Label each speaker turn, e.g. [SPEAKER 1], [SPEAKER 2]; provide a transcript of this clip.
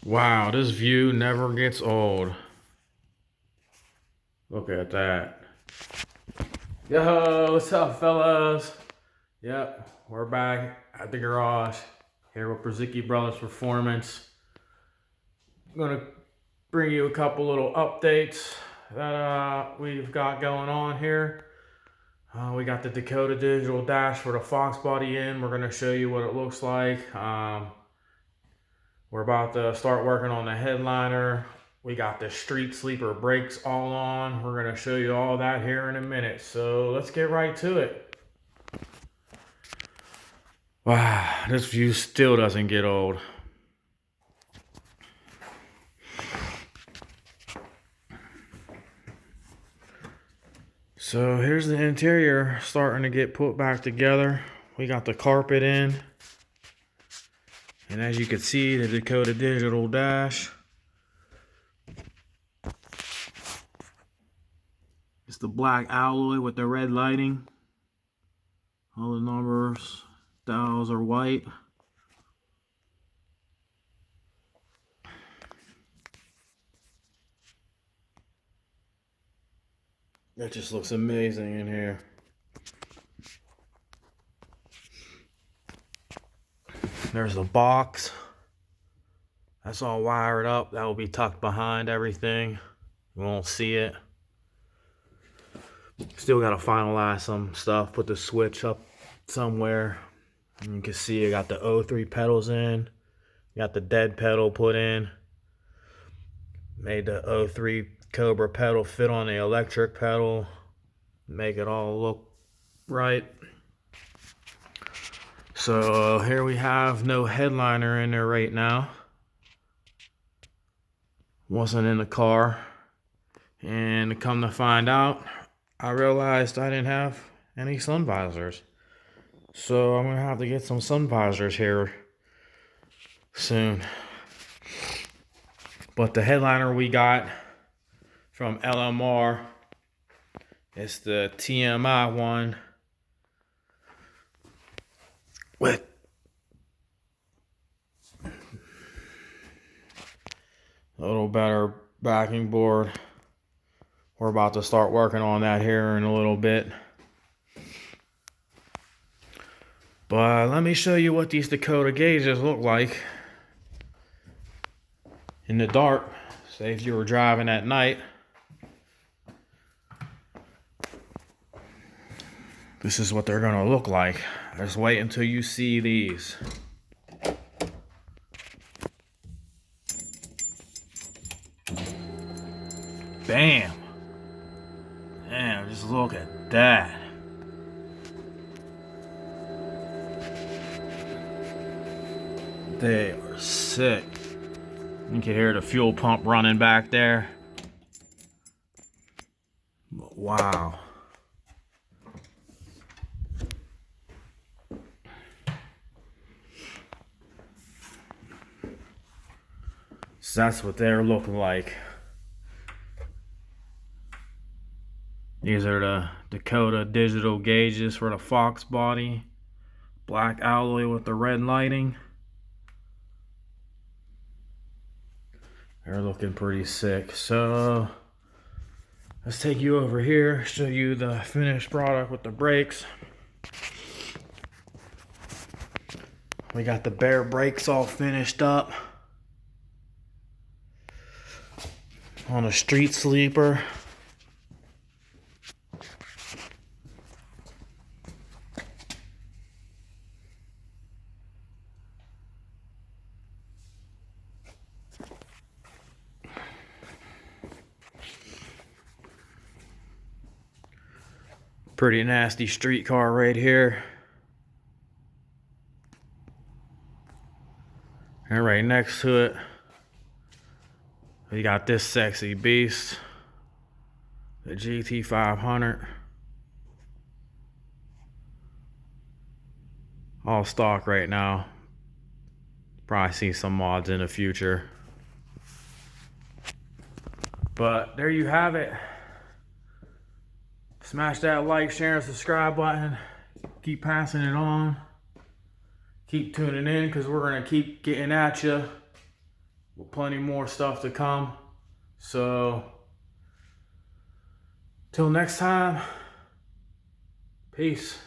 [SPEAKER 1] Wow, this view never gets old. Look at that. Yo, what's up, fellas? Yep, we're back at the garage here with Brzezicki Brothers Performance. I'm gonna bring you a couple little updates that we've got going on here. We got the Dakota digital dash for the foxbody in. We're gonna show you what it looks like. We're about to start working on the headliner. We got the street sleeper brakes all on. We're gonna show you all that here in a minute. So let's get right to it. Wow, this view still doesn't get old. So here's the interior starting to get put back together. We got the carpet in. And as you can see, the Dakota digital dash. It's the black alloy with the red lighting. All the numbers, dials are white. That just looks amazing in here. There's the box. That's all wired up. That will be tucked behind everything. You won't see it. Still got to finalize some stuff. Put the switch up somewhere. And you can see I got the O3 pedals in. Got the dead pedal put in. Made the O3 Cobra pedal fit on the electric pedal. Make it all look right. So here we have no headliner in there right now. Wasn't in the car. And to come to find out, I realized I didn't have any sun visors. So I'm gonna have to get some sun visors here soon. But the headliner we got from LMR, it's the TMI one with a little better backing board. We're about to start working on that here in a little bit. But let me show you what these Dakota gauges look like in the dark. Say if you were driving at night. This is what they're gonna look like. Just wait until you see these. Bam! Damn, just look at that. They are sick. You can hear the fuel pump running back there. But wow. So that's what they're looking like. These are the Dakota digital gauges for the Fox body. Black alloy with the red lighting. They're looking pretty sick. So let's take you over here, show you the finished product with the brakes. We got the bare brakes all finished up on a street sleeper. Pretty nasty street car right here. And right next to it, we got this sexy beast, the GT500. All stock right now. Probably see some mods in the future. But there you have it. Smash that like, share, and subscribe button. Keep passing it on. Keep tuning in because we're going to keep getting at you. with plenty more stuff to come. So till next time, peace.